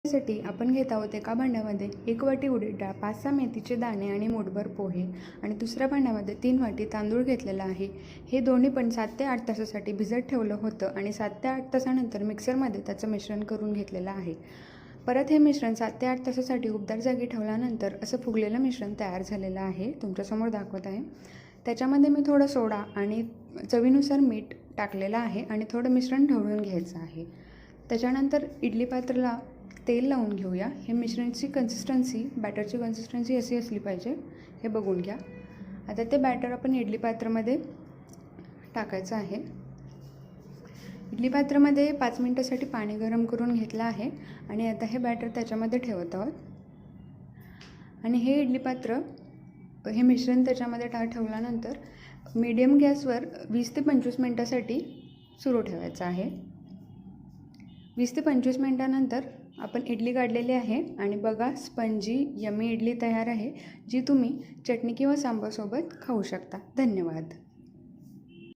साठी आपण घेत आहोत एका भांड्यामध्ये 1 वाटी उडीद डाळ, 5-6 मेथीचे दाणे आणि मूठभर पोहे आणि दुसऱ्या भांड्यामध्ये 3 वाटी तांदूळ घेतलेला आहे। हे दोन्ही पण 7 ते 8 तासासाठी भिजत ठेवलं होतं आणि 7 ते 8 तासानंतर मिक्सरमध्ये त्याचं मिश्रण करून घेतलेलं आहे। परत हे मिश्रण 7 ते 8 तासासाठी उबदार जागी ठेवल्यानंतर असं फुगलेलं मिश्रण तयार झालेलं आहे, तुमच्यासमोर दाखवत आहे। त्याच्यामध्ये मी थोडं सोडा आणि चवीनुसार मीठ टाकलेलं आहे आणि थोडं मिश्रण ढवळून घ्यायचं आहे। त्याच्यानंतर इडली पात्राला तेल लावून घेऊया। हे मिश्रणची कन्सिस्टन्सी, बॅटरची कन्सिस्टन्सी अशी असली पाहिजे, हे बघून घ्या। आता ते बॅटर आपण इडली पात्रामध्ये टाकायचं आहे। इडली पात्रामध्ये 5 मिनिटासाठी पाणी गरम करून घेतलं आहे आणि आता हे बॅटर त्याच्यामध्ये ठेवत आहोत आणि हे इडली पात्र, हे मिश्रण त्याच्यामध्ये ठेवल्यानंतर मीडियम गॅसवर 20 ते 25 मिनिटासाठी सुरू ठेवायचं आहे। 20 ते 25 मिनिटानंतर आपण इडली काढलेली आहे आणि बघा, स्पंजी यमी इडली तयार आहे, जी तुम्ही चटणी किंवा सांबारसोबत खाऊ शकता। धन्यवाद।